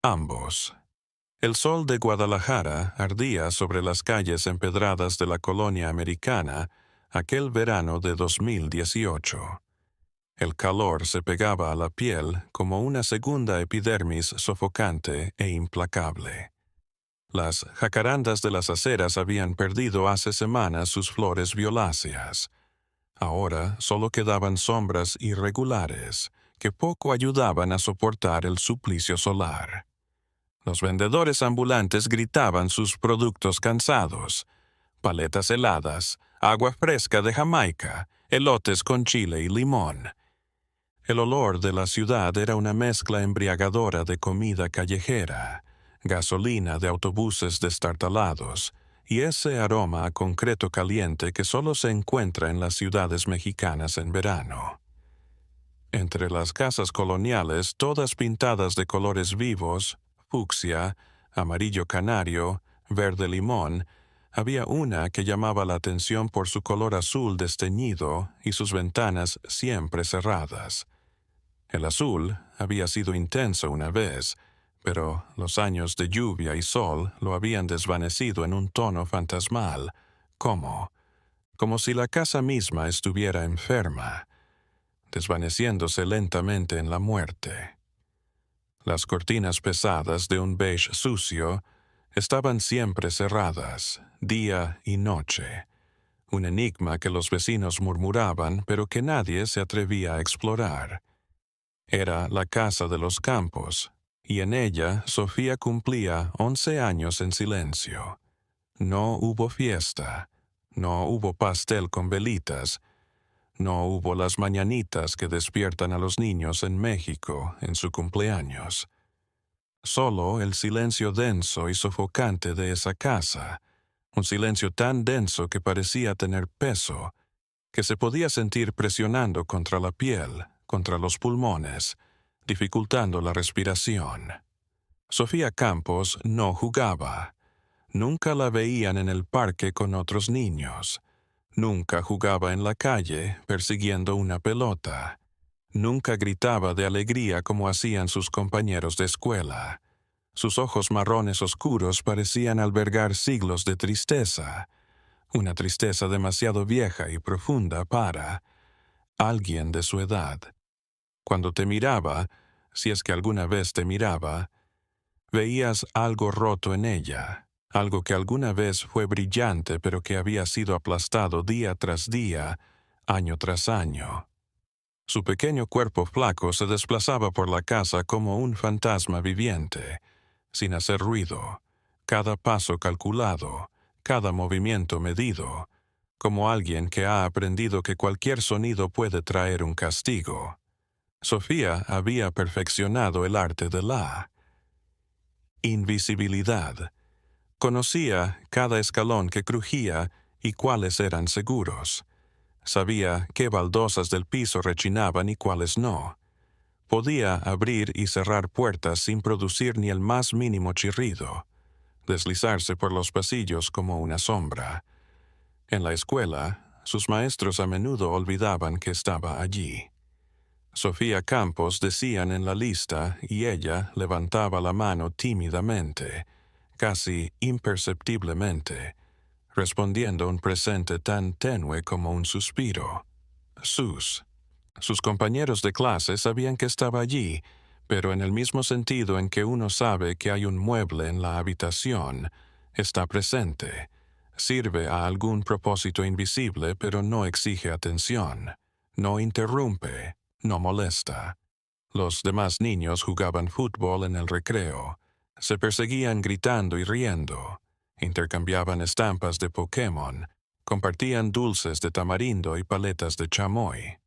ambos. El sol de Guadalajara ardía sobre las calles empedradas de la colonia americana aquel verano de 2018. El calor se pegaba a la piel como una segunda epidermis sofocante e implacable. Las jacarandas de las aceras habían perdido hace semanas sus flores violáceas. Ahora solo quedaban sombras irregulares que poco ayudaban a soportar el suplicio solar. Los vendedores ambulantes gritaban sus productos cansados: paletas heladas, agua fresca de Jamaica, elotes con chile y limón. El olor de la ciudad era una mezcla embriagadora de comida callejera, gasolina de autobuses destartalados y ese aroma a concreto caliente que solo se encuentra en las ciudades mexicanas en verano. Entre las casas coloniales, todas pintadas de colores vivos, fucsia, amarillo canario, verde limón, había una que llamaba la atención por su color azul desteñido y sus ventanas siempre cerradas. El azul había sido intenso una vez, pero los años de lluvia y sol lo habían desvanecido en un tono fantasmal, como si la casa misma estuviera enferma, desvaneciéndose lentamente en la muerte. Las cortinas pesadas de un beige sucio estaban siempre cerradas, día y noche, un enigma que los vecinos murmuraban pero que nadie se atrevía a explorar. Era la casa de los Campos, y en ella Sofía cumplía 11 años en silencio. No hubo fiesta, no hubo pastel con velitas, no hubo las mañanitas que despiertan a los niños en México en su cumpleaños. Solo el silencio denso y sofocante de esa casa, un silencio tan denso que parecía tener peso, que se podía sentir presionando contra la piel, contra los pulmones, dificultando la respiración. Sofía Campos no jugaba. Nunca la veían en el parque con otros niños. Nunca jugaba en la calle persiguiendo una pelota. Nunca gritaba de alegría como hacían sus compañeros de escuela. Sus ojos marrones oscuros parecían albergar siglos de tristeza, una tristeza demasiado vieja y profunda para alguien de su edad. Cuando te miraba, si es que alguna vez te miraba, veías algo roto en ella, algo que alguna vez fue brillante pero que había sido aplastado día tras día, año tras año. Su pequeño cuerpo flaco se desplazaba por la casa como un fantasma viviente, sin hacer ruido, cada paso calculado, cada movimiento medido, como alguien que ha aprendido que cualquier sonido puede traer un castigo. Sofía había perfeccionado el arte de la invisibilidad. Conocía cada escalón que crujía y cuáles eran seguros. Sabía qué baldosas del piso rechinaban y cuáles no. Podía abrir y cerrar puertas sin producir ni el más mínimo chirrido, deslizarse por los pasillos como una sombra. En la escuela, sus maestros a menudo olvidaban que estaba allí. Sofía Campos decían en la lista y ella levantaba la mano tímidamente, casi imperceptiblemente, respondiendo un presente tan tenue como un suspiro. Sus compañeros de clase sabían que estaba allí, pero en el mismo sentido en que uno sabe que hay un mueble en la habitación, está presente. Sirve a algún propósito invisible, pero no exige atención. No interrumpe, no molesta. Los demás niños jugaban fútbol en el recreo. Se perseguían gritando y riendo. Intercambiaban estampas de Pokémon. Compartían dulces de tamarindo y paletas de chamoy.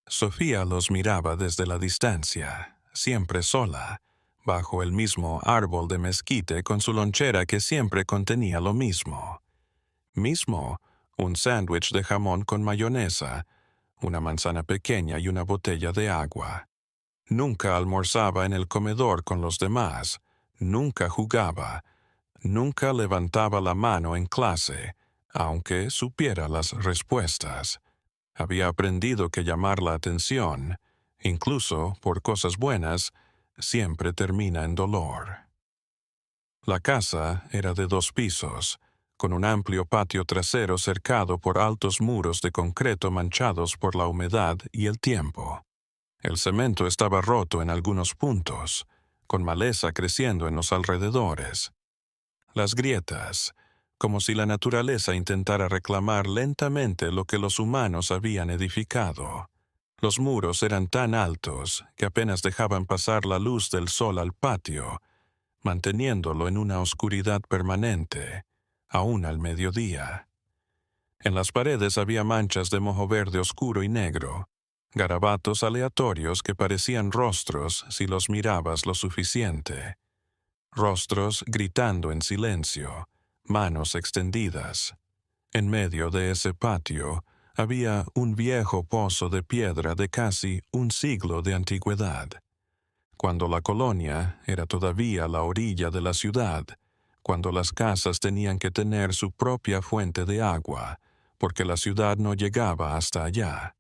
Sofía los miraba desde la distancia, siempre sola, bajo el mismo árbol de mezquite con su lonchera que siempre contenía lo mismo. Un sándwich de jamón con mayonesa, una manzana pequeña y una botella de agua. Nunca almorzaba en el comedor con los demás, nunca jugaba, nunca levantaba la mano en clase, aunque supiera las respuestas. Había aprendido que llamar la atención, incluso por cosas buenas, siempre termina en dolor. La casa era de 2 pisos, con un amplio patio trasero cercado por altos muros de concreto manchados por la humedad y el tiempo. El cemento estaba roto en algunos puntos, con maleza creciendo en los alrededores. Las grietas, como si la naturaleza intentara reclamar lentamente lo que los humanos habían edificado. Los muros eran tan altos que apenas dejaban pasar la luz del sol al patio, manteniéndolo en una oscuridad permanente, aún al mediodía. En las paredes había manchas de moho verde oscuro y negro, garabatos aleatorios que parecían rostros si los mirabas lo suficiente. Rostros gritando en silencio, manos extendidas. En medio de ese patio había un viejo pozo de piedra de casi un siglo de antigüedad. Cuando la colonia era todavía la orilla de la ciudad, cuando las casas tenían que tener su propia fuente de agua, porque la ciudad no llegaba hasta allá.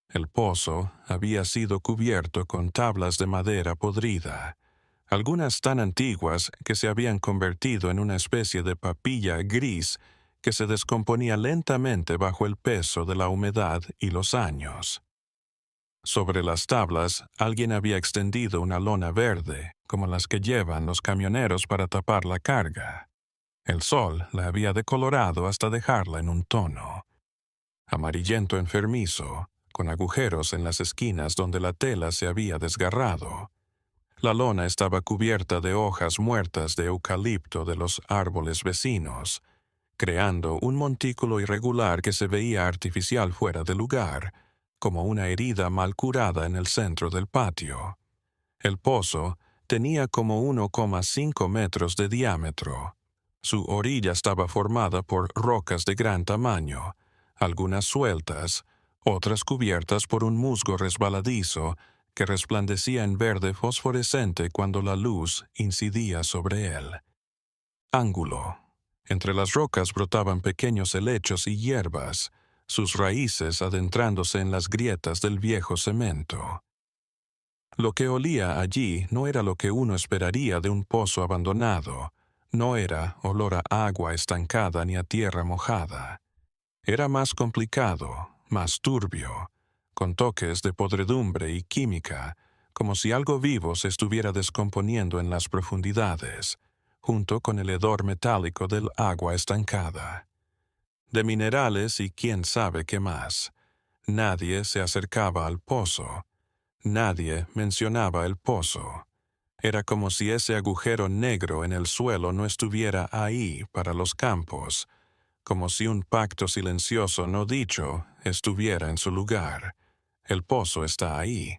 El pozo había sido cubierto con tablas de madera podrida, algunas tan antiguas que se habían convertido en una especie de papilla gris que se descomponía lentamente bajo el peso de la humedad y los años. Sobre las tablas, alguien había extendido una lona verde, como las que llevan los camioneros para tapar la carga. El sol la había decolorado hasta dejarla en un tono amarillento enfermizo, con agujeros en las esquinas donde la tela se había desgarrado. La lona estaba cubierta de hojas muertas de eucalipto de los árboles vecinos, creando un montículo irregular que se veía artificial fuera de lugar, como una herida mal curada en el centro del patio. El pozo tenía como 1,5 metros de diámetro. Su orilla estaba formada por rocas de gran tamaño, algunas sueltas, otras cubiertas por un musgo resbaladizo que resplandecía en verde fosforescente cuando la luz incidía sobre él. Ángulo. Entre las rocas brotaban pequeños helechos y hierbas, sus raíces adentrándose en las grietas del viejo cemento. Lo que olía allí no era lo que uno esperaría de un pozo abandonado, no era olor a agua estancada ni a tierra mojada. Era más complicado, más turbio, con toques de podredumbre y química, como si algo vivo se estuviera descomponiendo en las profundidades, junto con el hedor metálico del agua estancada. De minerales y quién sabe qué más. Nadie se acercaba al pozo. Nadie mencionaba el pozo. Era como si ese agujero negro en el suelo no estuviera ahí para los campos, como si un pacto silencioso no dicho estuviera en su lugar. El pozo está ahí.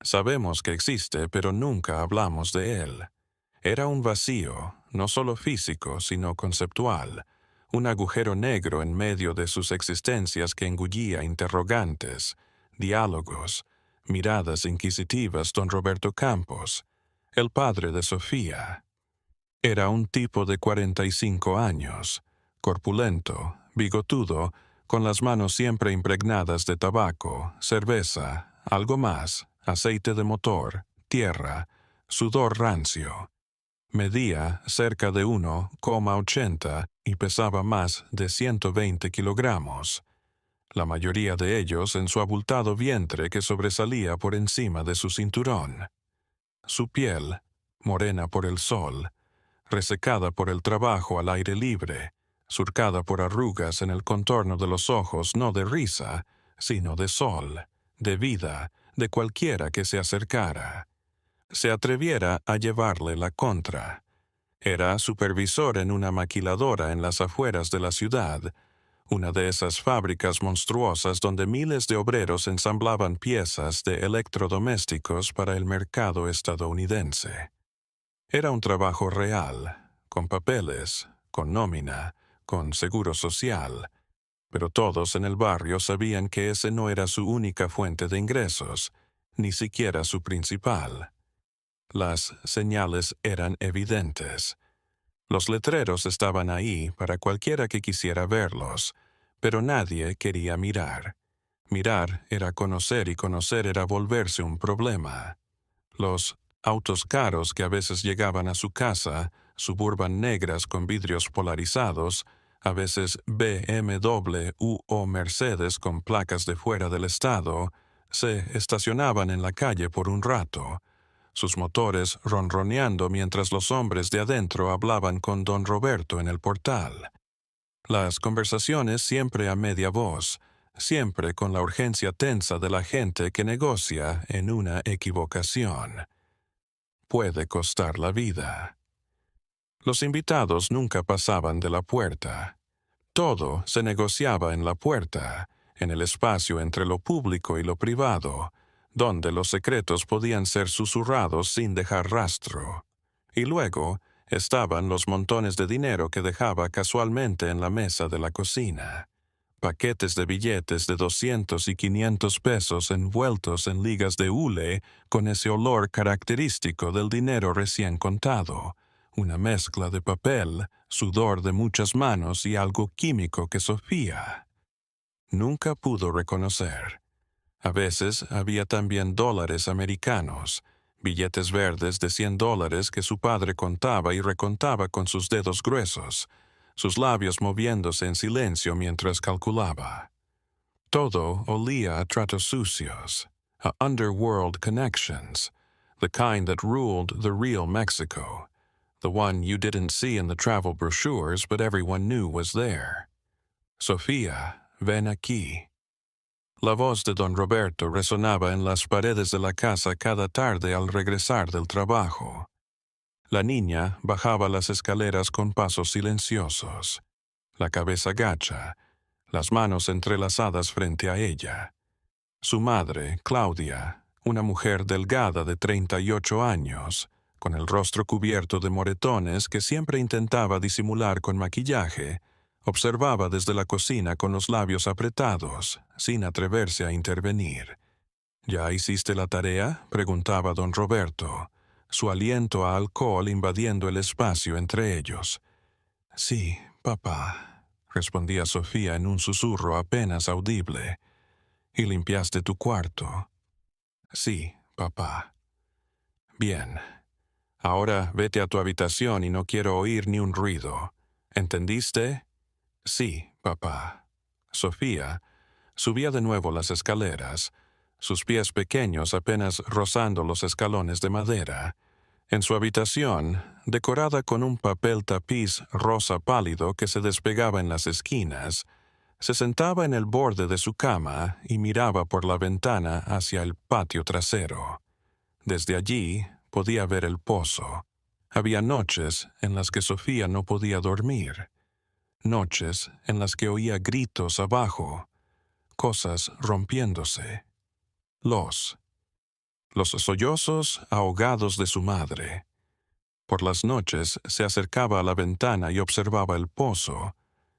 Sabemos que existe, pero nunca hablamos de él. Era un vacío, no solo físico, sino conceptual, un agujero negro en medio de sus existencias que engullía interrogantes, diálogos, miradas inquisitivas. Don Roberto Campos, el padre de Sofía. Era un tipo de 45 años, corpulento, bigotudo, con las manos siempre impregnadas de tabaco, cerveza, algo más, aceite de motor, tierra, sudor rancio. Medía cerca de 1,80 y pesaba más de 120 kilogramos, la mayoría de ellos en su abultado vientre que sobresalía por encima de su cinturón. Su piel, morena por el sol, resecada por el trabajo al aire libre, surcada por arrugas en el contorno de los ojos no de risa, sino de sol, de vida, de cualquiera que se acercara. Se atreviera a llevarle la contra. Era supervisor en una maquiladora en las afueras de la ciudad, una de esas fábricas monstruosas donde miles de obreros ensamblaban piezas de electrodomésticos para el mercado estadounidense. Era un trabajo real, con papeles, con nómina, con seguro social, pero todos en el barrio sabían que ese no era su única fuente de ingresos, ni siquiera su principal. Las señales eran evidentes. Los letreros estaban ahí para cualquiera que quisiera verlos, pero nadie quería mirar. Mirar era conocer y conocer era volverse un problema. Los Autos caros que a veces llegaban a su casa, Suburban negras con vidrios polarizados, a veces BMW o Mercedes con placas de fuera del estado, se estacionaban en la calle por un rato, sus motores ronroneando mientras los hombres de adentro hablaban con don Roberto en el portal. Las conversaciones siempre a media voz, siempre con la urgencia tensa de la gente que negocia en una equivocación. Puede costar la vida. Los invitados nunca pasaban de la puerta. Todo se negociaba en la puerta, en el espacio entre lo público y lo privado, donde los secretos podían ser susurrados sin dejar rastro. Y luego estaban los montones de dinero que dejaba casualmente en la mesa de la cocina. Paquetes de billetes de 200 y 500 pesos envueltos en ligas de hule con ese olor característico del dinero recién contado, una mezcla de papel, sudor de muchas manos y algo químico que Sofía nunca pudo reconocer. A veces había también dólares americanos, billetes verdes de $100 que su padre contaba y recontaba con sus dedos gruesos, sus labios moviéndose en silencio mientras calculaba. Todo olía a tratos sucios, a underworld connections, the kind that ruled the real Mexico, the one you didn't see in the travel brochures but everyone knew was there. Sofía, ven aquí. La voz de don Roberto resonaba en las paredes de la casa cada tarde al regresar del trabajo. La niña bajaba las escaleras con pasos silenciosos, la cabeza gacha, las manos entrelazadas frente a ella. Su madre, Claudia, una mujer delgada de 38 años, con el rostro cubierto de moretones que siempre intentaba disimular con maquillaje, observaba desde la cocina con los labios apretados, sin atreverse a intervenir. ¿Ya hiciste la tarea?, preguntaba don Roberto, su aliento a alcohol invadiendo el espacio entre ellos. Sí, papá, respondía Sofía en un susurro apenas audible. ¿Y limpiaste tu cuarto? Sí, papá. Bien. Ahora vete a tu habitación y no quiero oír ni un ruido. ¿Entendiste? Sí, papá. Sofía subía de nuevo las escaleras, sus pies pequeños apenas rozando los escalones de madera. En su habitación, decorada con un papel tapiz rosa pálido que se despegaba en las esquinas, se sentaba en el borde de su cama y miraba por la ventana hacia el patio trasero. Desde allí podía ver el pozo. Había noches en las que Sofía no podía dormir. Noches en las que oía gritos abajo, cosas rompiéndose. Los sollozos ahogados de su madre. Por las noches se acercaba a la ventana y observaba el pozo,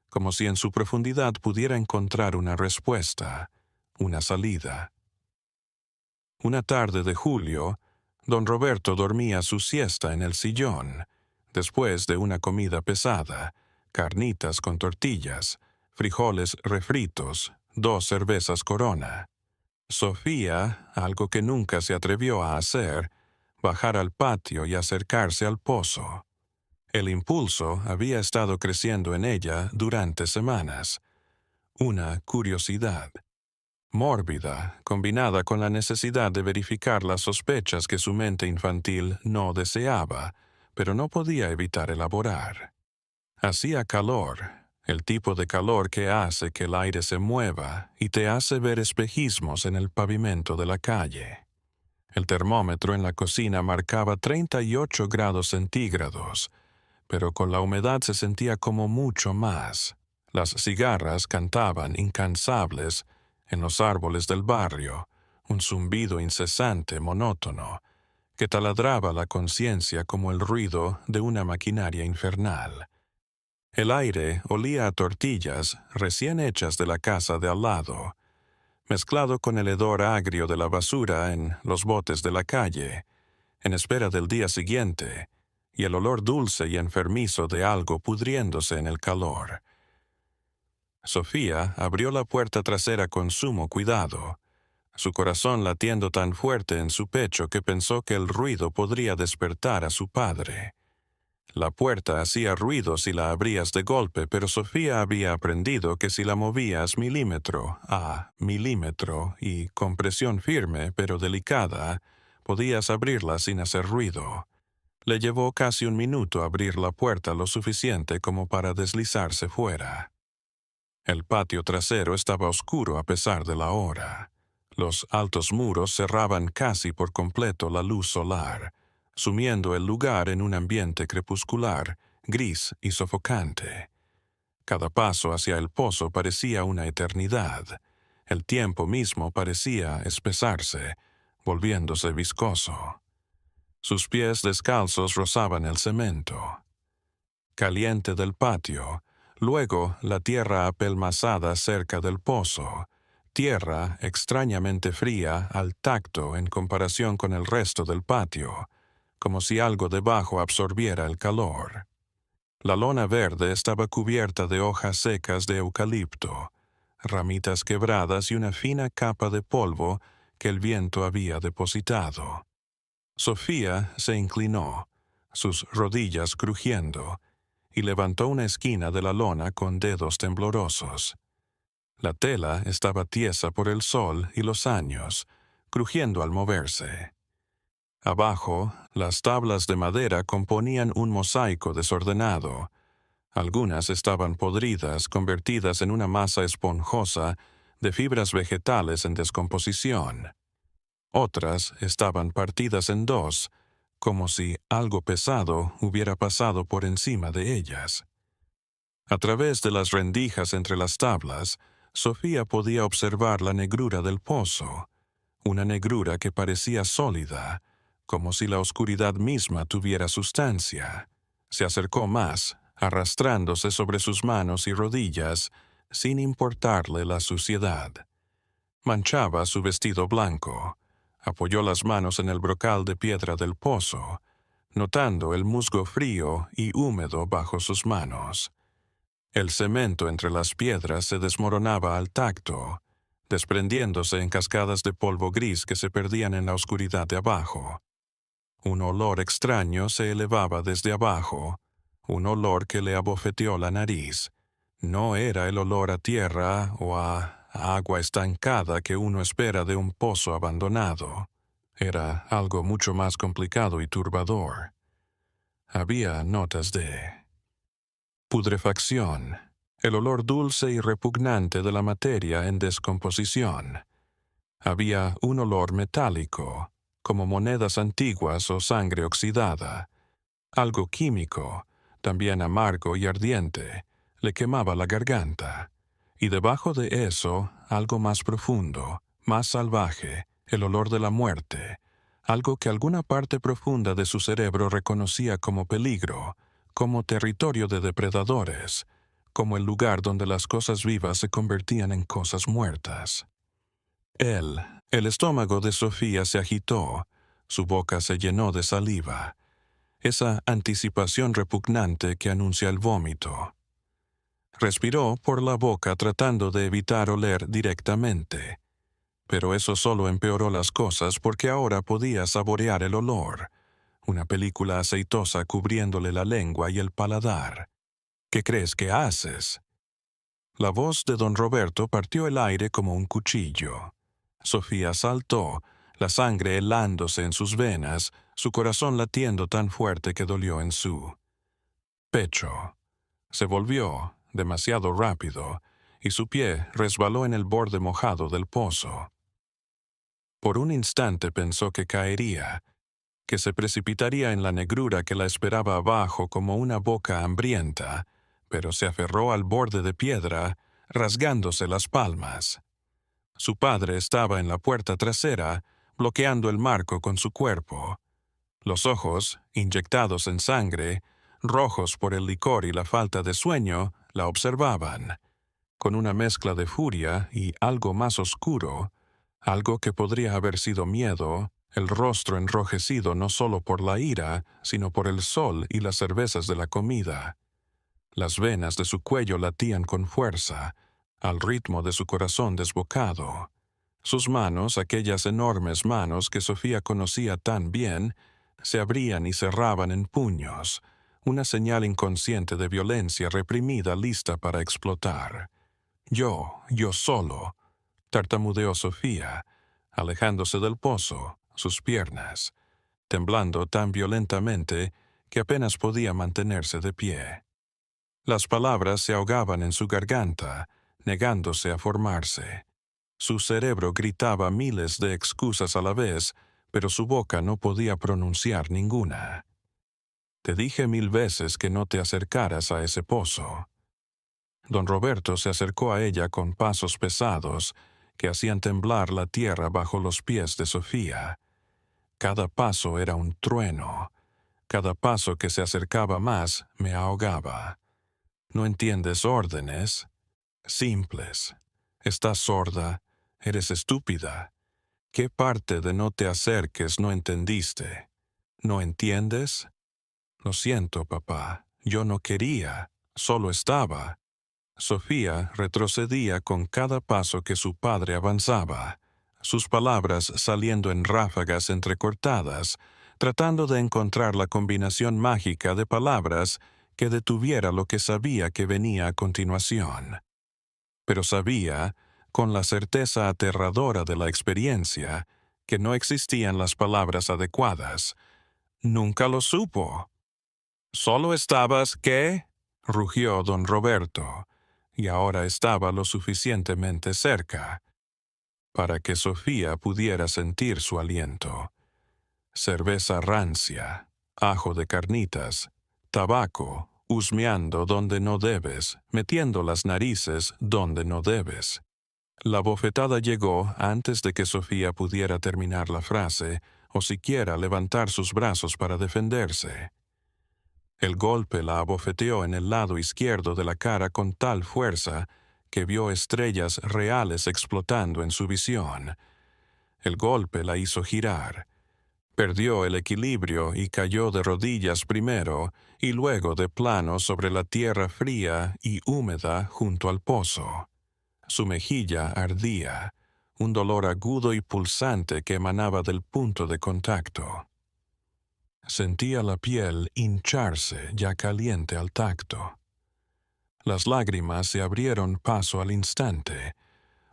como si en su profundidad pudiera encontrar una respuesta, una salida. Una tarde de julio, don Roberto dormía su siesta en el sillón, después de una comida pesada, carnitas con tortillas, frijoles refritos, 2 cervezas Corona. Sofía, algo que nunca se atrevió a hacer, bajar al patio y acercarse al pozo. El impulso había estado creciendo en ella durante semanas. Una curiosidad mórbida, combinada con la necesidad de verificar las sospechas que su mente infantil no deseaba, pero no podía evitar elaborar. Hacía calor, el tipo de calor que hace que el aire se mueva y te hace ver espejismos en el pavimento de la calle. El termómetro en la cocina marcaba 38 grados centígrados, pero con la humedad se sentía como mucho más. Las cigarras cantaban incansables en los árboles del barrio, un zumbido incesante, monótono, que taladraba la conciencia como el ruido de una maquinaria infernal. El aire olía a tortillas recién hechas de la casa de al lado, mezclado con el hedor agrio de la basura en los botes de la calle, en espera del día siguiente, y el olor dulce y enfermizo de algo pudriéndose en el calor. Sofía abrió la puerta trasera con sumo cuidado. su corazón latiendo tan fuerte en su pecho que pensó que el ruido podría despertar a su padre. La puerta hacía ruido si la abrías de golpe, pero Sofía había aprendido que si la movías milímetro a milímetro y con presión firme pero delicada, podías abrirla sin hacer ruido. Le llevó casi un minuto abrir la puerta lo suficiente como para deslizarse fuera. El patio trasero estaba oscuro a pesar de la hora. Los altos muros cerraban casi por completo la luz solar, sumiendo el lugar en un ambiente crepuscular, gris y sofocante. Cada paso hacia el pozo parecía una eternidad. El tiempo mismo parecía espesarse, volviéndose viscoso. Sus pies descalzos rozaban el cemento. Caliente del patio, luego la tierra apelmazada cerca del pozo, tierra extrañamente fría al tacto en comparación con el resto del patio, como si algo debajo absorbiera el calor. La lona verde estaba cubierta de hojas secas de eucalipto, ramitas quebradas y una fina capa de polvo que el viento había depositado. Sofía se inclinó, sus rodillas crujiendo, y levantó una esquina de la lona con dedos temblorosos. La tela estaba tiesa por el sol y los años, crujiendo al moverse. Abajo, las tablas de madera componían un mosaico desordenado. Algunas estaban podridas, convertidas en una masa esponjosa de fibras vegetales en descomposición. Otras estaban partidas en dos, como si algo pesado hubiera pasado por encima de ellas. A través de las rendijas entre las tablas, Sofía podía observar la negrura del pozo, una negrura que parecía sólida, como si la oscuridad misma tuviera sustancia. Se acercó más, arrastrándose sobre sus manos y rodillas, sin importarle la suciedad. Manchaba su vestido blanco. Apoyó las manos en el brocal de piedra del pozo, notando el musgo frío y húmedo bajo sus manos. El cemento entre las piedras se desmoronaba al tacto, desprendiéndose en cascadas de polvo gris que se perdían en la oscuridad de abajo. Un olor extraño se elevaba desde abajo, un olor que le abofeteó la nariz. No era el olor a tierra o a agua estancada que uno espera de un pozo abandonado. Era algo mucho más complicado y turbador. Había notas de putrefacción, el olor dulce y repugnante de la materia en descomposición. Había un olor metálico, como monedas antiguas o sangre oxidada. Algo químico, también amargo y ardiente, le quemaba la garganta. Y debajo de eso, algo más profundo, más salvaje, el olor de la muerte, algo que alguna parte profunda de su cerebro reconocía como peligro, como territorio de depredadores, como el lugar donde las cosas vivas se convertían en cosas muertas. El estómago de Sofía se agitó, su boca se llenó de saliva, esa anticipación repugnante que anuncia el vómito. Respiró por la boca tratando de evitar oler directamente, pero eso solo empeoró las cosas porque ahora podía saborear el olor, una película aceitosa cubriéndole la lengua y el paladar. ¿Qué crees que haces? La voz de don Roberto partió el aire como un cuchillo. Sofía saltó, la sangre helándose en sus venas, su corazón latiendo tan fuerte que dolió en su pecho. Se volvió, demasiado rápido, y su pie resbaló en el borde mojado del pozo. Por un instante pensó que caería, que se precipitaría en la negrura que la esperaba abajo como una boca hambrienta, pero se aferró al borde de piedra, rasgándose las palmas. Su padre estaba en la puerta trasera, bloqueando el marco con su cuerpo. Los ojos, inyectados en sangre, rojos por el licor y la falta de sueño, la observaban, con una mezcla de furia y algo más oscuro, algo que podría haber sido miedo, el rostro enrojecido no solo por la ira, sino por el sol y las cervezas de la comida. Las venas de su cuello latían con fuerza, al ritmo de su corazón desbocado. Sus manos, aquellas enormes manos que Sofía conocía tan bien, se abrían y cerraban en puños, una señal inconsciente de violencia reprimida lista para explotar. Yo solo, tartamudeó Sofía, alejándose del pozo, sus piernas, temblando tan violentamente que apenas podía mantenerse de pie. Las palabras se ahogaban en su garganta, negándose a formarse. Su cerebro gritaba miles de excusas a la vez, pero su boca no podía pronunciar ninguna. Te dije 1000 veces que no te acercaras a ese pozo. Don Roberto se acercó a ella con pasos pesados que hacían temblar la tierra bajo los pies de Sofía. Cada paso era un trueno. Cada paso que se acercaba más me ahogaba. ¿No entiendes órdenes? Simples. Estás sorda. Eres estúpida. ¿Qué parte de no te acerques no entendiste? ¿No entiendes? Lo siento, papá. Yo no quería. Solo estaba. Sofía retrocedía con cada paso que su padre avanzaba, sus palabras saliendo en ráfagas entrecortadas, tratando de encontrar la combinación mágica de palabras que detuviera lo que sabía que venía a continuación. Pero sabía, con la certeza aterradora de la experiencia, que no existían las palabras adecuadas. Nunca lo supo. ¿Solo estabas qué? Rugió don Roberto, y ahora estaba lo suficientemente cerca para que Sofía pudiera sentir su aliento. Cerveza rancia, ajo de carnitas, tabaco, husmeando donde no debes, metiendo las narices donde no debes. La bofetada llegó antes de que Sofía pudiera terminar la frase o siquiera levantar sus brazos para defenderse. El golpe la abofeteó en el lado izquierdo de la cara con tal fuerza que vio estrellas reales explotando en su visión. El golpe la hizo girar. Perdió el equilibrio y cayó de rodillas primero y luego de plano sobre la tierra fría y húmeda junto al pozo. Su mejilla ardía, un dolor agudo y pulsante que emanaba del punto de contacto. Sentía la piel hincharse ya caliente al tacto. Las lágrimas se abrieron paso al instante,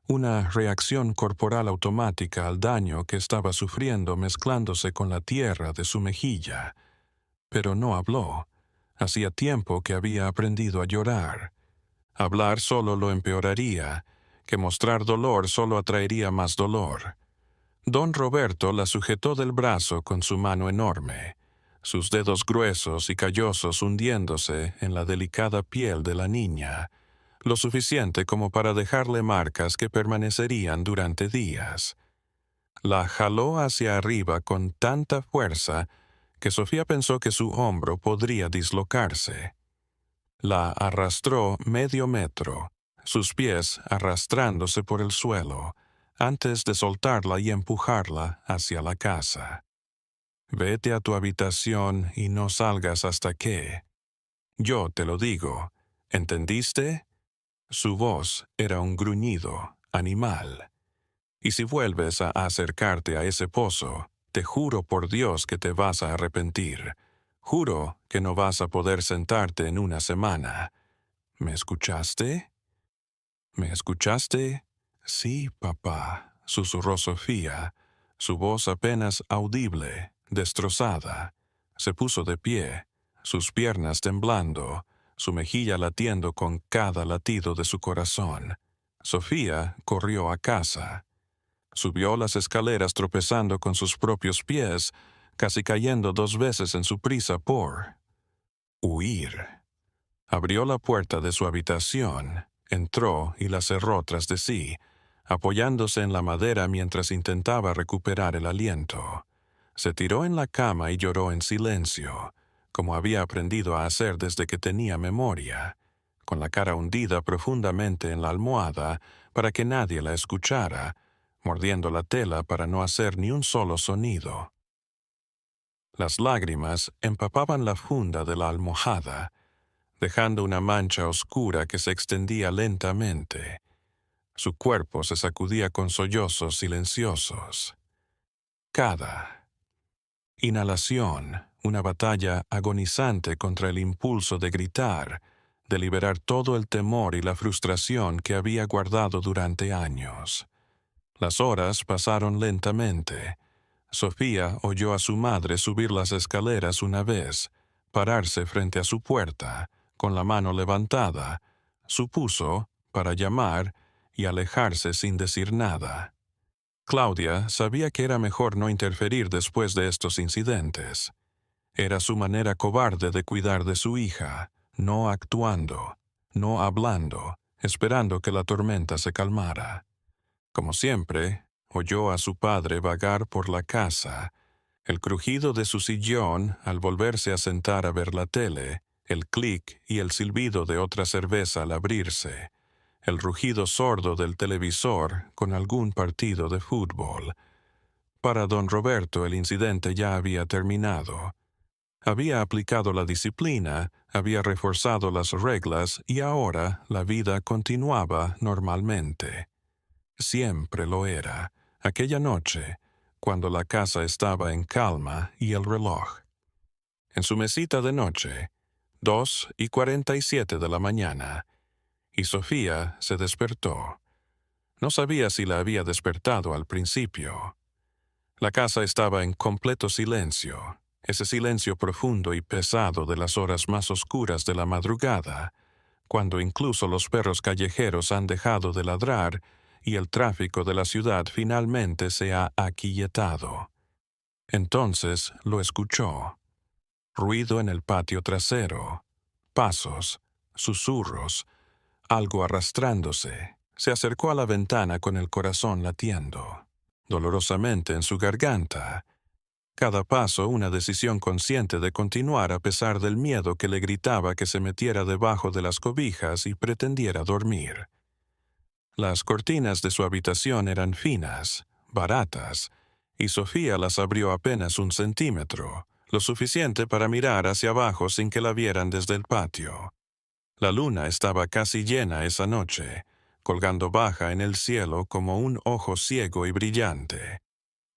una reacción corporal automática al daño que estaba sufriendo mezclándose con la tierra de su mejilla. Pero no habló. Hacía tiempo que había aprendido a llorar. Hablar solo lo empeoraría, que mostrar dolor solo atraería más dolor. Don Roberto la sujetó del brazo con su mano enorme, sus dedos gruesos y callosos hundiéndose en la delicada piel de la niña, lo suficiente como para dejarle marcas que permanecerían durante días. La jaló hacia arriba con tanta fuerza que Sofía pensó que su hombro podría dislocarse. La arrastró medio metro, sus pies arrastrándose por el suelo, antes de soltarla y empujarla hacia la casa. Vete a tu habitación y no salgas hasta que... Yo te lo digo, ¿entendiste? Su voz era un gruñido animal. Y si vuelves a acercarte a ese pozo, te juro por Dios que te vas a arrepentir. Juro que no vas a poder sentarte en una semana. ¿Me escuchaste? ¿Me escuchaste? Sí, papá, susurró Sofía, su voz apenas audible, destrozada. Se puso de pie, sus piernas temblando, su mejilla latiendo con cada latido de su corazón. Sofía corrió a casa. Subió las escaleras tropezando con sus propios pies, casi cayendo 2 veces en su prisa por huir. Abrió la puerta de su habitación, entró y la cerró tras de sí, apoyándose en la madera mientras intentaba recuperar el aliento. Se tiró en la cama y lloró en silencio, como había aprendido a hacer desde que tenía memoria, con la cara hundida profundamente en la almohada para que nadie la escuchara, mordiendo la tela para no hacer ni un solo sonido. Las lágrimas empapaban la funda de la almohada, dejando una mancha oscura que se extendía lentamente. Su cuerpo se sacudía con sollozos silenciosos. Cada inhalación, una batalla agonizante contra el impulso de gritar, de liberar todo el temor y la frustración que había guardado durante años. Las horas pasaron lentamente. Sofía oyó a su madre subir las escaleras una vez, pararse frente a su puerta, con la mano levantada, supuso, para llamar, y alejarse sin decir nada. Claudia sabía que era mejor no interferir después de estos incidentes. Era su manera cobarde de cuidar de su hija, no actuando, no hablando, esperando que la tormenta se calmara. Como siempre, oyó a su padre vagar por la casa, el crujido de su sillón al volverse a sentar a ver la tele, el clic y el silbido de otra cerveza al abrirse, el rugido sordo del televisor con algún partido de fútbol. Para don Roberto el incidente ya había terminado. Había aplicado la disciplina, había reforzado las reglas y ahora la vida continuaba normalmente. Siempre lo era, aquella noche, cuando la casa estaba en calma y el reloj. En su mesita de noche, 2:47 de la mañana, y Sofía se despertó. No sabía si la había despertado al principio. La casa estaba en completo silencio, ese silencio profundo y pesado de las horas más oscuras de la madrugada, cuando incluso los perros callejeros han dejado de ladrar y el tráfico de la ciudad finalmente se ha aquietado. Entonces lo escuchó. Ruido en el patio trasero, pasos, susurros, algo arrastrándose. Se acercó a la ventana con el corazón latiendo, dolorosamente en su garganta. Cada paso una decisión consciente de continuar a pesar del miedo que le gritaba que se metiera debajo de las cobijas y pretendiera dormir. Las cortinas de su habitación eran finas, baratas, y Sofía las abrió apenas 1 centímetro, lo suficiente para mirar hacia abajo sin que la vieran desde el patio. La luna estaba casi llena esa noche, colgando baja en el cielo como un ojo ciego y brillante.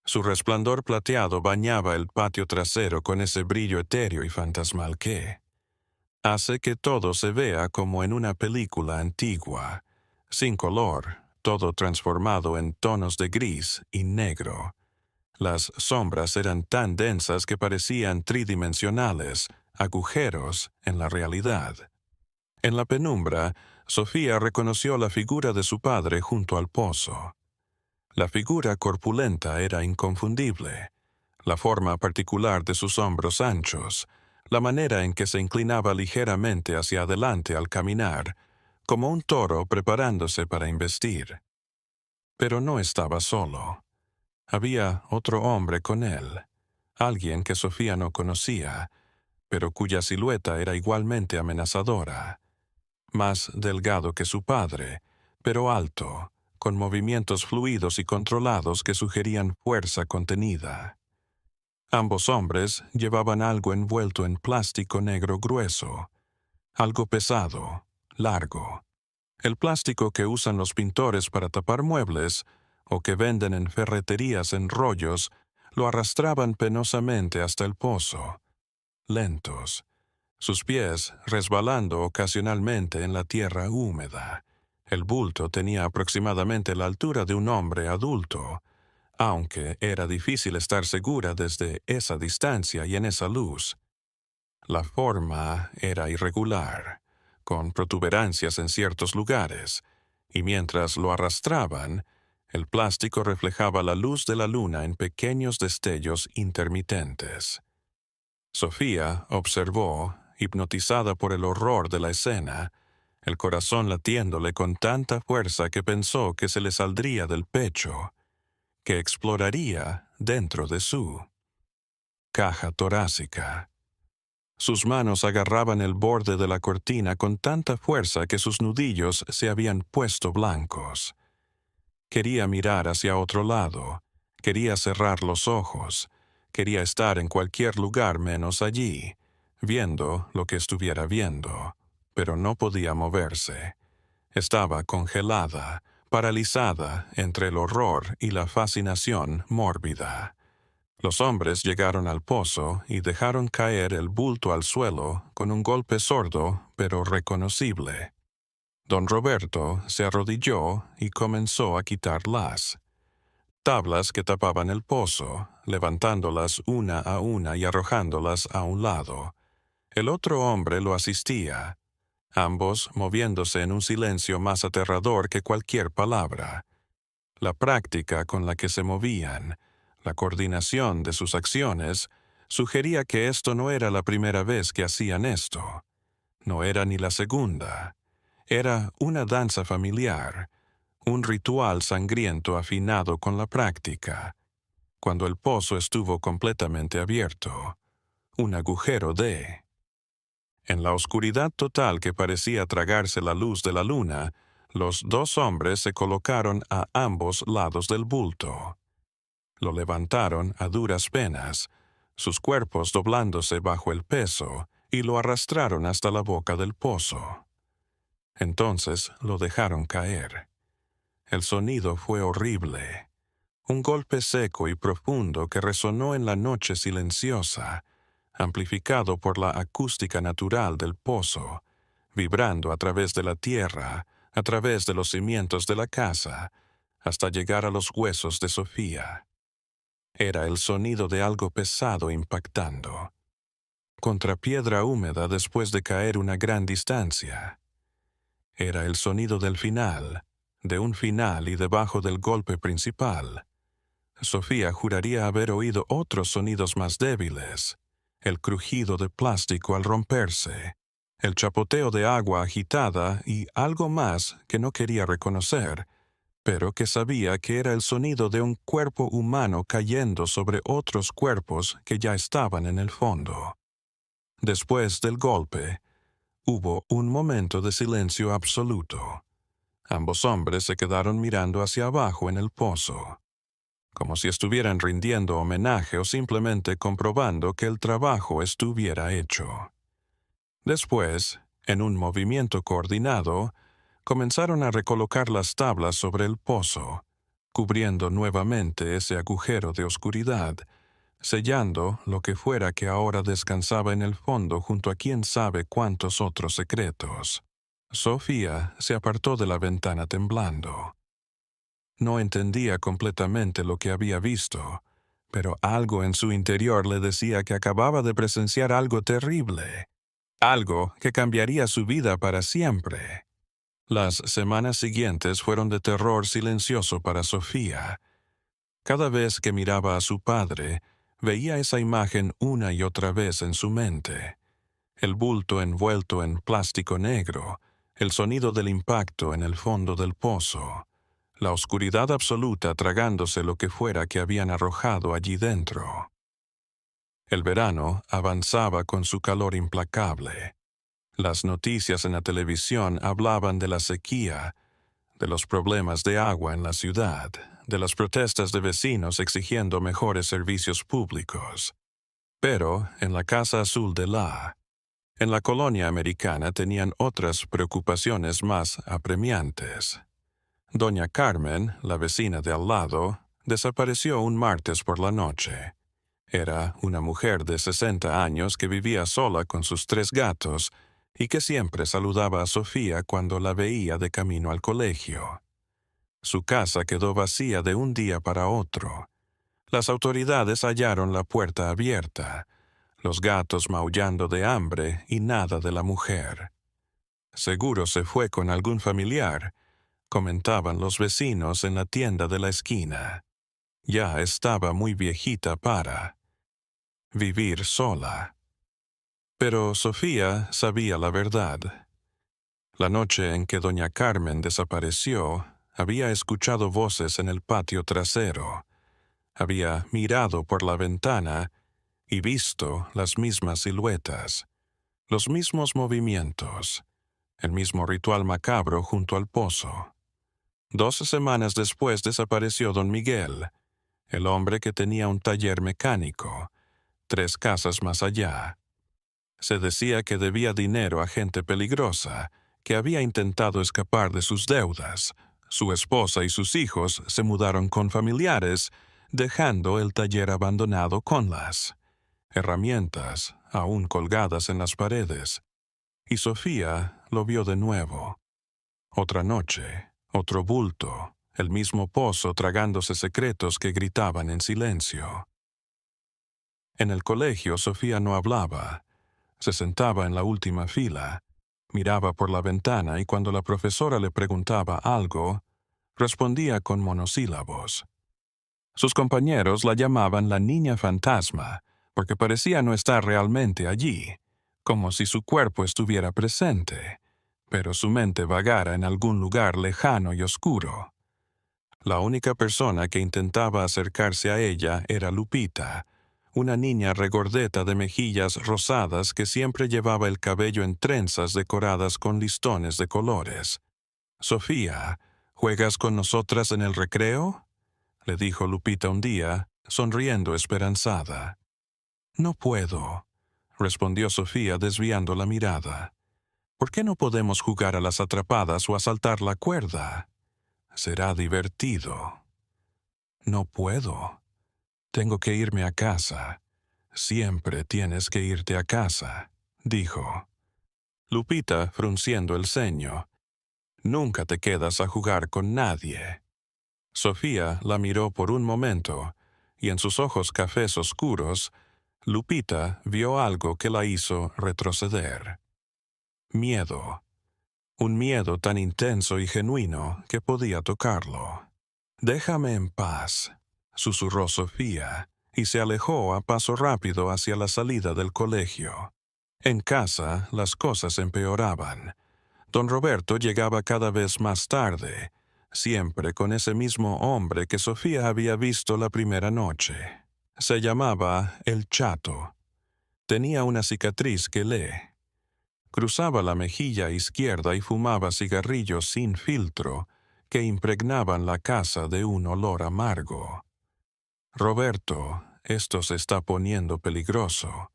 Su resplandor plateado bañaba el patio trasero con ese brillo etéreo y fantasmal que hace que todo se vea como en una película antigua, sin color, todo transformado en tonos de gris y negro. Las sombras eran tan densas que parecían tridimensionales, agujeros en la realidad. En la penumbra, Sofía reconoció la figura de su padre junto al pozo. La figura corpulenta era inconfundible. La forma particular de sus hombros anchos, la manera en que se inclinaba ligeramente hacia adelante al caminar, como un toro preparándose para embestir. Pero no estaba solo. Había otro hombre con él, alguien que Sofía no conocía, pero cuya silueta era igualmente amenazadora. Más delgado que su padre, pero alto, con movimientos fluidos y controlados que sugerían fuerza contenida. Ambos hombres llevaban algo envuelto en plástico negro grueso, algo pesado, largo. El plástico que usan los pintores para tapar muebles o que venden en ferreterías en rollos lo arrastraban penosamente hasta el pozo, lentos, sus pies resbalando ocasionalmente en la tierra húmeda. El bulto tenía aproximadamente la altura de un hombre adulto, aunque era difícil estar segura desde esa distancia y en esa luz. La forma era irregular, con protuberancias en ciertos lugares, y mientras lo arrastraban, el plástico reflejaba la luz de la luna en pequeños destellos intermitentes. Sofía observó, hipnotizada por el horror de la escena, el corazón latiéndole con tanta fuerza que pensó que se le saldría del pecho, que exploraría dentro de su caja torácica. Sus manos agarraban el borde de la cortina con tanta fuerza que sus nudillos se habían puesto blancos. Quería mirar hacia otro lado, quería cerrar los ojos, quería estar en cualquier lugar menos allí, viendo lo que estuviera viendo, pero no podía moverse. Estaba congelada, paralizada entre el horror y la fascinación mórbida. Los hombres llegaron al pozo y dejaron caer el bulto al suelo con un golpe sordo pero reconocible. Don Roberto se arrodilló y comenzó a quitar las tablas que tapaban el pozo, levantándolas una a una y arrojándolas a un lado. El otro hombre lo asistía, ambos moviéndose en un silencio más aterrador que cualquier palabra. La práctica con la que se movían, la coordinación de sus acciones, sugería que esto no era la primera vez que hacían esto. No era ni la segunda. Era una danza familiar, un ritual sangriento afinado con la práctica. Cuando el pozo estuvo completamente abierto, un agujero de... En la oscuridad total que parecía tragarse la luz de la luna, los dos hombres se colocaron a ambos lados del bulto. Lo levantaron a duras penas, sus cuerpos doblándose bajo el peso, y lo arrastraron hasta la boca del pozo. Entonces lo dejaron caer. El sonido fue horrible. Un golpe seco y profundo que resonó en la noche silenciosa, amplificado por la acústica natural del pozo, vibrando a través de la tierra, a través de los cimientos de la casa, hasta llegar a los huesos de Sofía. Era el sonido de algo pesado impactando contra piedra húmeda después de caer una gran distancia. Era el sonido del final, de un final y debajo del golpe principal. Sofía juraría haber oído otros sonidos más débiles, el crujido de plástico al romperse, el chapoteo de agua agitada y algo más que no quería reconocer, pero que sabía que era el sonido de un cuerpo humano cayendo sobre otros cuerpos que ya estaban en el fondo. Después del golpe, hubo un momento de silencio absoluto. Ambos hombres se quedaron mirando hacia abajo en el pozo, como si estuvieran rindiendo homenaje o simplemente comprobando que el trabajo estuviera hecho. Después, en un movimiento coordinado, comenzaron a recolocar las tablas sobre el pozo, cubriendo nuevamente ese agujero de oscuridad, sellando lo que fuera que ahora descansaba en el fondo junto a quién sabe cuántos otros secretos. Sofía se apartó de la ventana temblando. No entendía completamente lo que había visto, pero algo en su interior le decía que acababa de presenciar algo terrible, algo que cambiaría su vida para siempre. Las semanas siguientes fueron de terror silencioso para Sofía. Cada vez que miraba a su padre, veía esa imagen una y otra vez en su mente. El bulto envuelto en plástico negro, el sonido del impacto en el fondo del pozo, la oscuridad absoluta tragándose lo que fuera que habían arrojado allí dentro. El verano avanzaba con su calor implacable. Las noticias en la televisión hablaban de la sequía, de los problemas de agua en la ciudad, de las protestas de vecinos exigiendo mejores servicios públicos. Pero en la Casa Azul en la colonia americana tenían otras preocupaciones más apremiantes. Doña Carmen, la vecina de al lado, desapareció un martes por la noche. Era una mujer de 60 años que vivía sola con sus 3 gatos y que siempre saludaba a Sofía cuando la veía de camino al colegio. Su casa quedó vacía de un día para otro. Las autoridades hallaron la puerta abierta, los gatos maullando de hambre y nada de la mujer. Seguro se fue con algún familiar, comentaban los vecinos en la tienda de la esquina. Ya estaba muy viejita para vivir sola. Pero Sofía sabía la verdad. La noche en que doña Carmen desapareció, había escuchado voces en el patio trasero. Había mirado por la ventana y visto las mismas siluetas, los mismos movimientos, el mismo ritual macabro junto al pozo. 2 semanas después desapareció don Miguel, el hombre que tenía un taller mecánico, 3 casas más allá. Se decía que debía dinero a gente peligrosa, que había intentado escapar de sus deudas, Su esposa y sus hijos se mudaron con familiares, dejando el taller abandonado con las herramientas aún colgadas en las paredes. Y Sofía lo vio de nuevo. Otra noche, otro bulto, el mismo pozo tragándose secretos que gritaban en silencio. En el colegio Sofía no hablaba. Se sentaba en la última fila, miraba por la ventana y cuando la profesora le preguntaba algo, respondía con monosílabos. Sus compañeros la llamaban la niña fantasma, porque parecía no estar realmente allí, como si su cuerpo estuviera presente, pero su mente vagara en algún lugar lejano y oscuro. La única persona que intentaba acercarse a ella era Lupita, una niña regordeta de mejillas rosadas que siempre llevaba el cabello en trenzas decoradas con listones de colores. «Sofía, ¿juegas con nosotras en el recreo?», le dijo Lupita un día, sonriendo esperanzada. «No puedo», respondió Sofía desviando la mirada. «¿Por qué no podemos jugar a las atrapadas o a saltar la cuerda? Será divertido». «No puedo. Tengo que irme a casa». «Siempre tienes que irte a casa», dijo. Lupita, frunciendo el ceño. «Nunca te quedas a jugar con nadie». Sofía la miró por un momento, y en sus ojos cafés oscuros, Lupita vio algo que la hizo retroceder. Miedo. Un miedo tan intenso y genuino que podía tocarlo. «Déjame en paz», susurró Sofía, y se alejó a paso rápido hacia la salida del colegio. En casa las cosas empeoraban. Don Roberto llegaba cada vez más tarde, siempre con ese mismo hombre que Sofía había visto la primera noche. Se llamaba el Chato. Tenía una cicatriz que cruzaba la mejilla izquierda y fumaba cigarrillos sin filtro que impregnaban la casa de un olor amargo. «Roberto, esto se está poniendo peligroso»,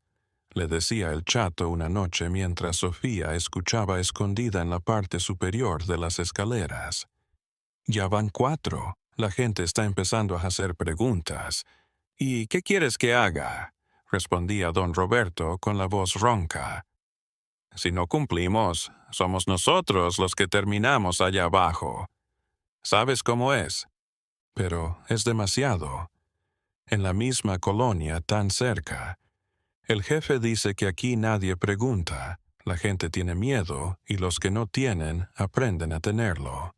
le decía el Chato una noche mientras Sofía escuchaba escondida en la parte superior de las escaleras. «Ya van 4. La gente está empezando a hacer preguntas. ¿Y qué quieres que haga?», respondía don Roberto con la voz ronca. «Si no cumplimos, somos nosotros los que terminamos allá abajo. ¿Sabes cómo es?» «Pero es demasiado. En la misma colonia, tan cerca. El jefe dice que aquí nadie pregunta, la gente tiene miedo y los que no tienen aprenden a tenerlo».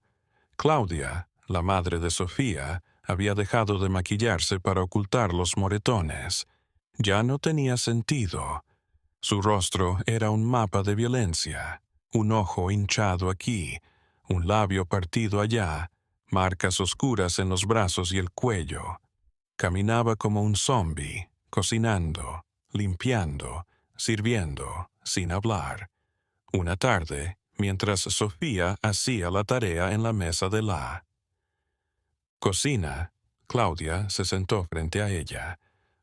Claudia, la madre de Sofía, había dejado de maquillarse para ocultar los moretones. Ya no tenía sentido. Su rostro era un mapa de violencia, un ojo hinchado aquí, un labio partido allá, marcas oscuras en los brazos y el cuello. Caminaba como un zombi, cocinando, limpiando, sirviendo, sin hablar. Una tarde, mientras Sofía hacía la tarea en la mesa de la cocina, Claudia se sentó frente a ella.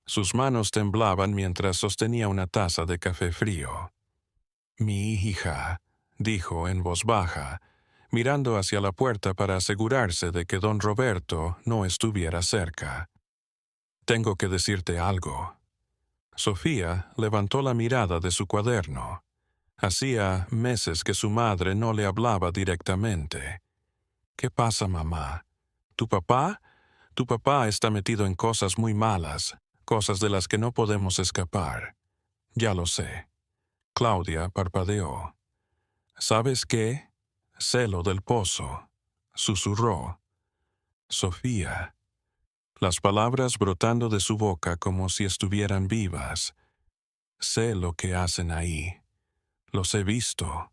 Sus manos temblaban mientras sostenía una taza de café frío. «Mi hija», dijo en voz baja, mirando hacia la puerta para asegurarse de que don Roberto no estuviera cerca. «Tengo que decirte algo». Sofía levantó la mirada de su cuaderno. Hacía meses que su madre no le hablaba directamente. «¿Qué pasa, mamá? ¿Tu papá? Tu papá está metido en cosas muy malas, cosas de las que no podemos escapar». «Ya lo sé». Claudia parpadeó. «¿Sabes qué? Sé lo del pozo», susurró. «Sofía». Las palabras brotando de su boca como si estuvieran vivas. «Sé lo que hacen ahí. Los he visto».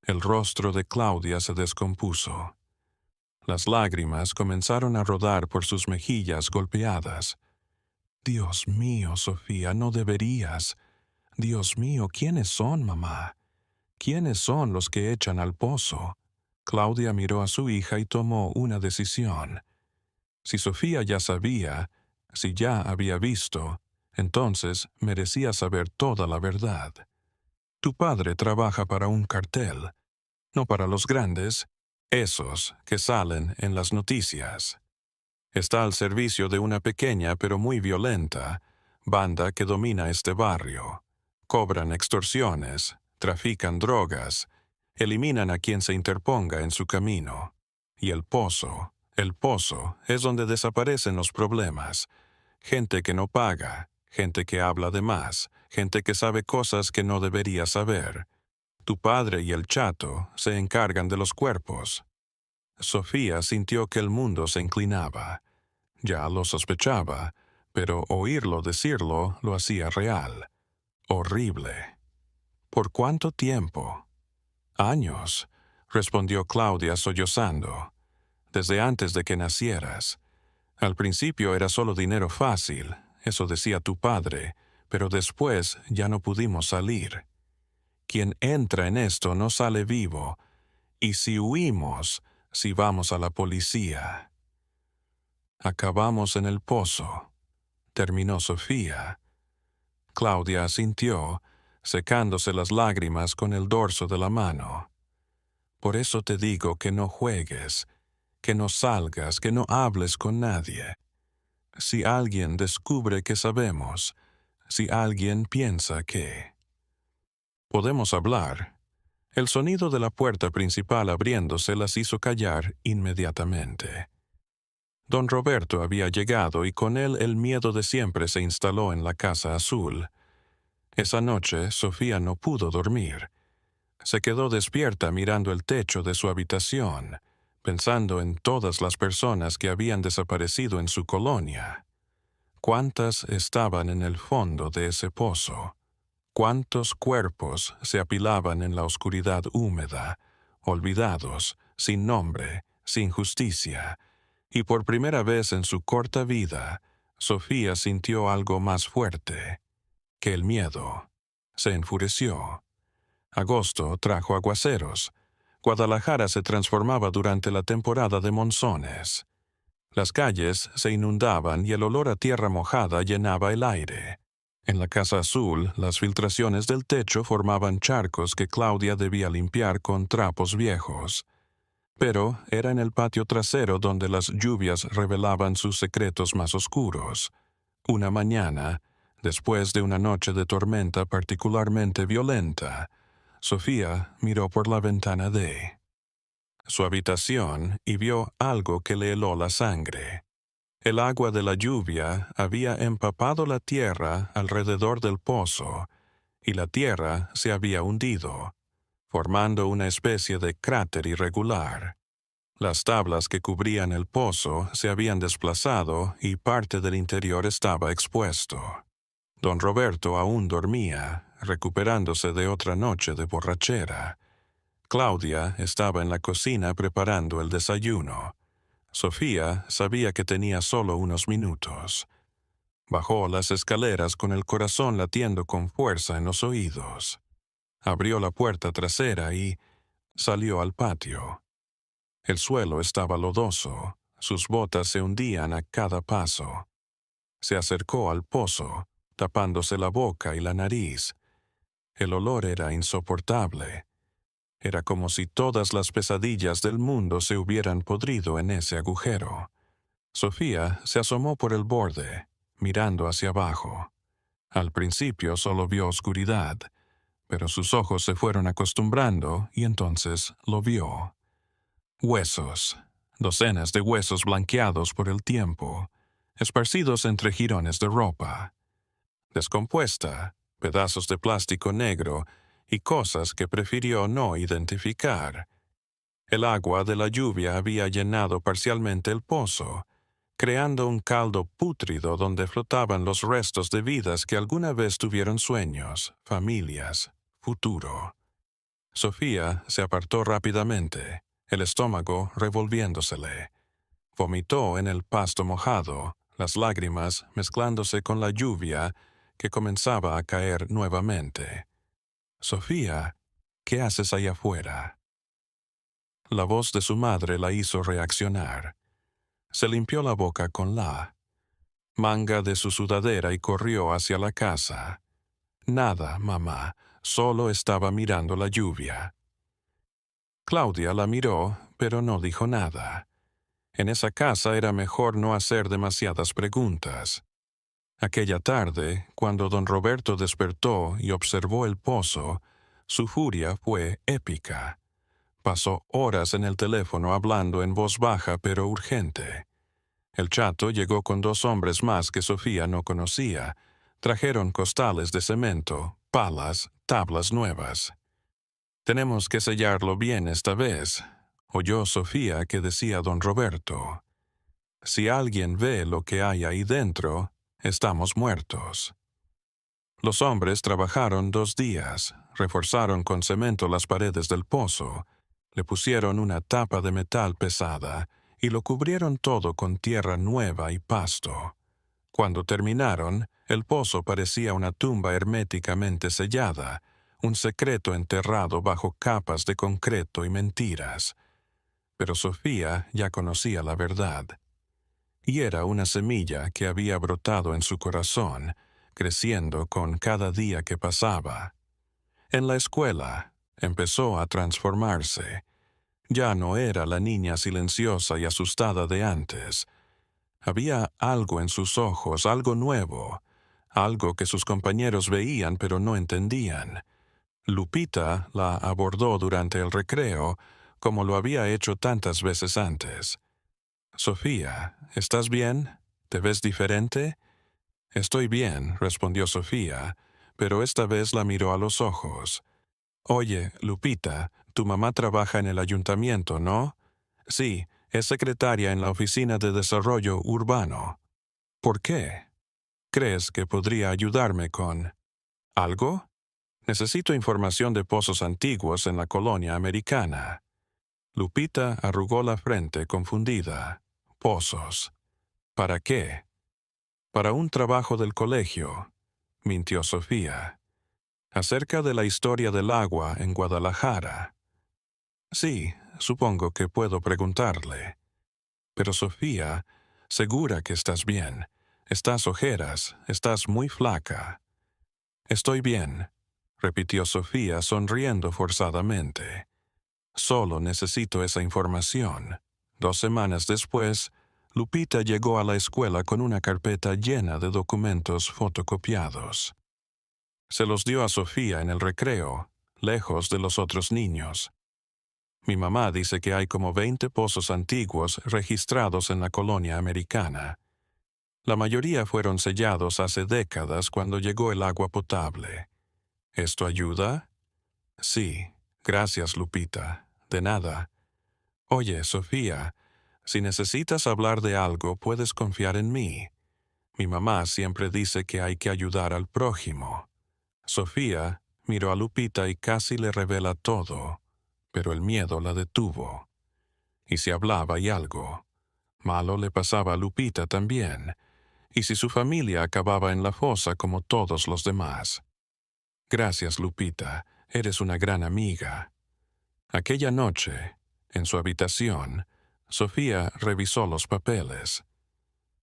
El rostro de Claudia se descompuso. Las lágrimas comenzaron a rodar por sus mejillas golpeadas. «Dios mío, Sofía, no deberías. Dios mío, ¿quiénes son, mamá? ¿Quiénes son los que echan al pozo?» Claudia miró a su hija y tomó una decisión. Si Sofía ya sabía, si ya había visto, entonces merecía saber toda la verdad. «Tu padre trabaja para un cartel, no para los grandes. esos que salen en las noticias. Está al servicio de una pequeña pero muy violenta banda que domina este barrio. Cobran extorsiones, trafican drogas, eliminan a quien se interponga en su camino. Y el pozo es donde desaparecen los problemas. Gente que no paga, gente que habla de más, gente que sabe cosas que no debería saber. Tu padre y el chato se encargan de los cuerpos. Sofía sintió que el mundo se inclinaba. Ya lo sospechaba, pero oírlo decirlo lo hacía real. Horrible. ¿Por cuánto tiempo? Años, respondió Claudia sollozando. Desde antes de que nacieras. Al principio era solo dinero fácil, eso decía tu padre, pero después ya no pudimos salir. Quien entra en esto no sale vivo, y si huimos, si vamos a la policía. Acabamos en el pozo, terminó Sofía. Claudia asintió, secándose las lágrimas con el dorso de la mano. Por eso te digo que no juegues, que no salgas, que no hables con nadie. Si alguien descubre que sabemos, si alguien piensa que... Podemos hablar. El sonido de la puerta principal abriéndose las hizo callar inmediatamente. Don Roberto había llegado y con él el miedo de siempre se instaló en la casa azul. Esa noche Sofía no pudo dormir. Se quedó despierta mirando el techo de su habitación, pensando en todas las personas que habían desaparecido en su colonia. ¿Cuántas estaban en el fondo de ese pozo? ¿Cuántos cuerpos se apilaban en la oscuridad húmeda, olvidados, sin nombre, sin justicia? Y por primera vez en su corta vida, Sofía sintió algo más fuerte que el miedo. Se enfureció. Agosto trajo aguaceros. Guadalajara se transformaba durante la temporada de monzones. Las calles se inundaban y el olor a tierra mojada llenaba el aire. En la casa azul, las filtraciones del techo formaban charcos que Claudia debía limpiar con trapos viejos. Pero era en el patio trasero donde las lluvias revelaban sus secretos más oscuros. Una mañana, después de una noche de tormenta particularmente violenta, Sofía miró por la ventana de su habitación y vio algo que le heló la sangre. El agua de la lluvia había empapado la tierra alrededor del pozo, y la tierra se había hundido, formando una especie de cráter irregular. Las tablas que cubrían el pozo se habían desplazado y parte del interior estaba expuesto. Don Roberto aún dormía, recuperándose de otra noche de borrachera. Claudia estaba en la cocina preparando el desayuno. Sofía sabía que tenía solo unos minutos. Bajó las escaleras con el corazón latiendo con fuerza en los oídos. Abrió la puerta trasera y salió al patio. El suelo estaba lodoso, sus botas se hundían a cada paso. Se acercó al pozo, tapándose la boca y la nariz. El olor era insoportable. Era como si todas las pesadillas del mundo se hubieran podrido en ese agujero. Sofía se asomó por el borde, mirando hacia abajo. Al principio solo vio oscuridad, pero sus ojos se fueron acostumbrando y entonces lo vio. Huesos, docenas de huesos blanqueados por el tiempo, esparcidos entre jirones de ropa. Descompuesta, pedazos de plástico negro y cosas que prefirió no identificar. El agua de la lluvia había llenado parcialmente el pozo, creando un caldo pútrido donde flotaban los restos de vidas que alguna vez tuvieron sueños, familias, futuro. Sofía se apartó rápidamente, el estómago revolviéndosele. Vomitó en el pasto mojado, las lágrimas mezclándose con la lluvia que comenzaba a caer nuevamente. «Sofía, ¿qué haces allá afuera?» La voz de su madre la hizo reaccionar. Se limpió la boca con la manga de su sudadera y corrió hacia la casa. «Nada, mamá, solo estaba mirando la lluvia». Claudia la miró, pero no dijo nada. En esa casa era mejor no hacer demasiadas preguntas. Aquella tarde, cuando don Roberto despertó y observó el pozo, su furia fue épica. Pasó horas en el teléfono hablando en voz baja pero urgente. El chato llegó con 2 hombres más que Sofía no conocía. Trajeron costales de cemento, palas, tablas nuevas. «Tenemos que sellarlo bien esta vez», oyó Sofía que decía don Roberto. «Si alguien ve lo que hay ahí dentro, estamos muertos». Los hombres trabajaron 2 días, reforzaron con cemento las paredes del pozo, le pusieron una tapa de metal pesada y lo cubrieron todo con tierra nueva y pasto. Cuando terminaron, el pozo parecía una tumba herméticamente sellada, un secreto enterrado bajo capas de concreto y mentiras. Pero Sofía ya conocía la verdad. Y era una semilla que había brotado en su corazón, creciendo con cada día que pasaba. En la escuela empezó a transformarse. Ya no era la niña silenciosa y asustada de antes. Había algo en sus ojos, algo nuevo, algo que sus compañeros veían pero no entendían. Lupita la abordó durante el recreo, como lo había hecho tantas veces antes. «Sofía, ¿estás bien? ¿Te ves diferente?» «Estoy bien», respondió Sofía, pero esta vez la miró a los ojos. «Oye, Lupita, tu mamá trabaja en el ayuntamiento, ¿no?» «Sí, es secretaria en la Oficina de Desarrollo Urbano». «¿Por qué? ¿Crees que podría ayudarme con algo?» «Necesito información de pozos antiguos en la colonia americana». Lupita arrugó la frente confundida. «Pozos. ¿Para qué?» «Para un trabajo del colegio», mintió Sofía. «Acerca de la historia del agua en Guadalajara». «Sí, supongo que puedo preguntarle». «Pero Sofía, segura que estás bien. Estás ojeras, estás muy flaca». «Estoy bien», repitió Sofía sonriendo forzadamente. «Solo necesito esa información». 2 semanas después, Lupita llegó a la escuela con una carpeta llena de documentos fotocopiados. Se los dio a Sofía en el recreo, lejos de los otros niños. «Mi mamá dice que hay como 20 pozos antiguos registrados en la colonia americana. La mayoría fueron sellados hace décadas cuando llegó el agua potable. ¿Esto ayuda?» «Sí, gracias, Lupita. De nada. Oye, Sofía, si necesitas hablar de algo, puedes confiar en mí. Mi mamá siempre dice que hay que ayudar al prójimo». Sofía miró a Lupita y casi le revela todo, pero el miedo la detuvo. Y si hablaba y algo malo le pasaba a Lupita también, y si su familia acababa en la fosa como todos los demás. «Gracias, Lupita, eres una gran amiga». Aquella noche, en su habitación, Sofía revisó los papeles.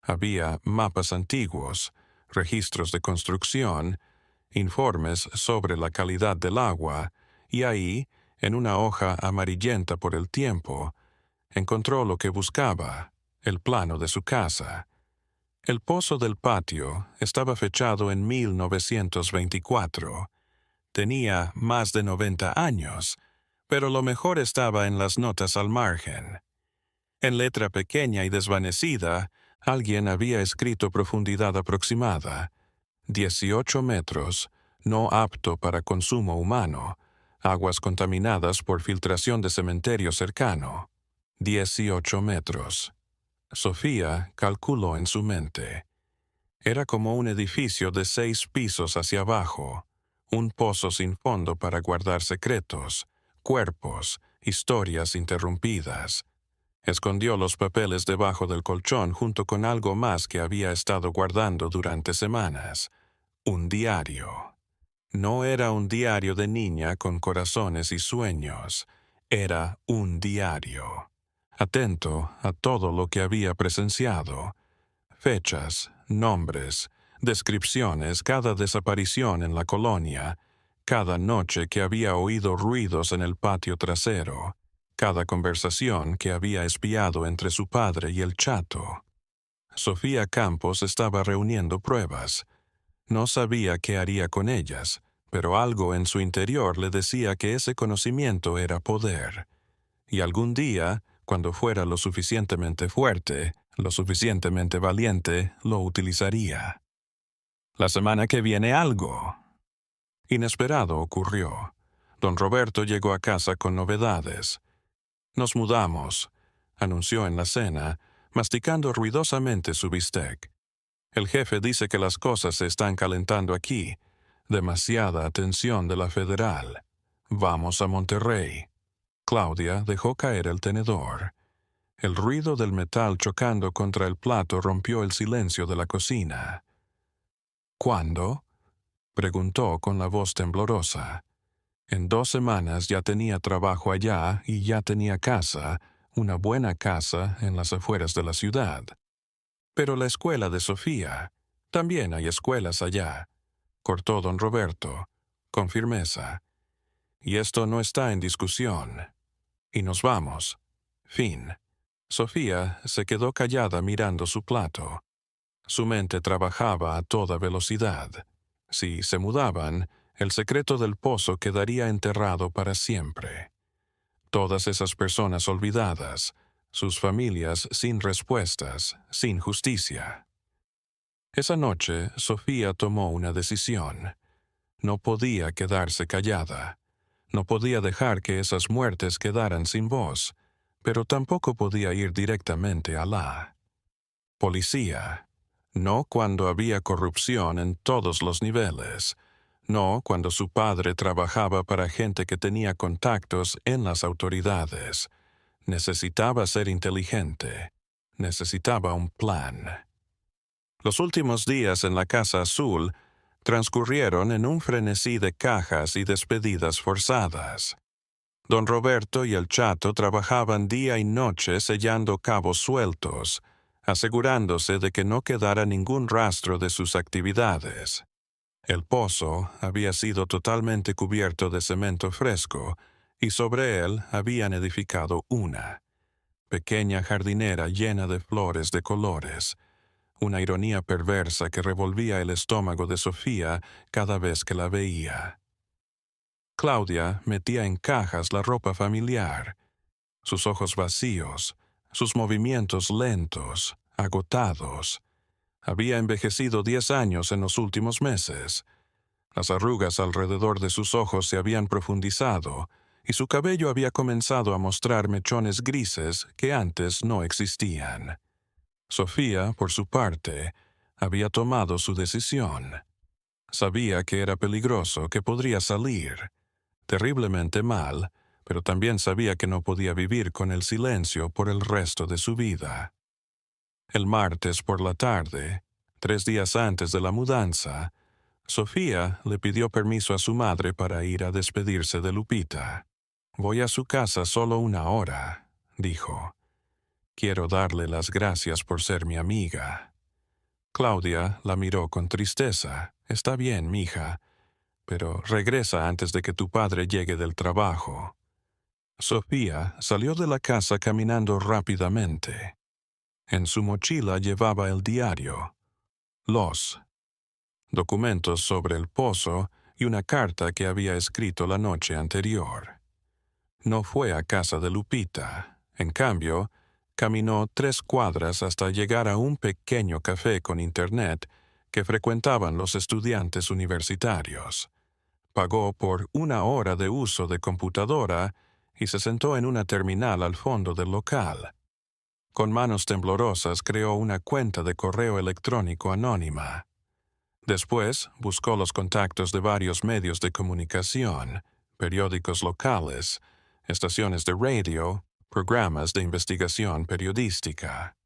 Había mapas antiguos, registros de construcción, informes sobre la calidad del agua, y ahí, en una hoja amarillenta por el tiempo, encontró lo que buscaba, el plano de su casa. El pozo del patio estaba fechado en 1924. Tenía más de 90 años, pero lo mejor estaba en las notas al margen. En letra pequeña y desvanecida, alguien había escrito profundidad aproximada: 18 metros, no apto para consumo humano, aguas contaminadas por filtración de cementerio cercano. 18 metros. Sofía calculó en su mente. Era como un edificio de 6 pisos hacia abajo, un pozo sin fondo para guardar secretos, cuerpos, historias interrumpidas. Escondió los papeles debajo del colchón junto con algo más que había estado guardando durante semanas: un diario. No era un diario de niña con corazones y sueños, era un diario. Atento a todo lo que había presenciado: fechas, nombres, descripciones, cada desaparición en la colonia, cada noche que había oído ruidos en el patio trasero. cada conversación que había espiado entre su padre y el chato. Sofía Campos estaba reuniendo pruebas. No sabía qué haría con ellas, pero algo en su interior le decía que ese conocimiento era poder. Y algún día, cuando fuera lo suficientemente fuerte, lo suficientemente valiente, lo utilizaría. La semana que viene algo. Inesperado ocurrió. Don Roberto llegó a casa con novedades. Nos mudamos, anunció en la cena, masticando ruidosamente su bistec. El jefe dice que las cosas se están calentando aquí. Demasiada atención de la federal. Vamos a Monterrey. Claudia dejó caer el tenedor. El ruido del metal chocando contra el plato rompió el silencio de la cocina. ¿Cuándo?, preguntó con la voz temblorosa. En 2 semanas ya tenía trabajo allá y ya tenía casa, una buena casa en las afueras de la ciudad. Pero la escuela de Sofía, también hay escuelas allá, cortó don Roberto, con firmeza. Y esto no está en discusión. Y nos vamos. Fin. Sofía se quedó callada mirando su plato. Su mente trabajaba a toda velocidad. Si se mudaban, el secreto del pozo quedaría enterrado para siempre. Todas esas personas olvidadas, sus familias sin respuestas, sin justicia. Esa noche, Sofía tomó una decisión. No podía quedarse callada. No podía dejar que esas muertes quedaran sin voz, pero tampoco podía ir directamente a la policía. No cuando había corrupción en todos los niveles. No cuando su padre trabajaba para gente que tenía contactos en las autoridades. Necesitaba ser inteligente. Necesitaba un plan. Los últimos días en la Casa Azul transcurrieron en un frenesí de cajas y despedidas forzadas. Don Roberto y el chato trabajaban día y noche sellando cabos sueltos, asegurándose de que no quedara ningún rastro de sus actividades. El pozo había sido totalmente cubierto de cemento fresco y sobre él habían edificado una pequeña jardinera llena de flores de colores, una ironía perversa que revolvía el estómago de Sofía cada vez que la veía. Claudia metía en cajas la ropa familiar, sus ojos vacíos, sus movimientos lentos, agotados. Había envejecido 10 años en los últimos meses. Las arrugas alrededor de sus ojos se habían profundizado y su cabello había comenzado a mostrar mechones grises que antes no existían. Sofía, por su parte, había tomado su decisión. Sabía que era peligroso, que podría salir terriblemente mal, pero también sabía que no podía vivir con el silencio por el resto de su vida. El martes por la tarde, 3 días antes de la mudanza, Sofía le pidió permiso a su madre para ir a despedirse de Lupita. «Voy a su casa solo 1 hora», dijo. «Quiero darle las gracias por ser mi amiga». Claudia la miró con tristeza. «Está bien, mija, pero regresa antes de que tu padre llegue del trabajo». Sofía salió de la casa caminando rápidamente. En su mochila llevaba el diario, los documentos sobre el pozo y una carta que había escrito la noche anterior. No fue a casa de Lupita. En cambio, caminó 3 cuadras hasta llegar a un pequeño café con internet que frecuentaban los estudiantes universitarios. Pagó por 1 hora de uso de computadora y se sentó en una terminal al fondo del local. Con manos temblorosas creó una cuenta de correo electrónico anónima. Después buscó los contactos de varios medios de comunicación, periódicos locales, estaciones de radio, programas de investigación periodística.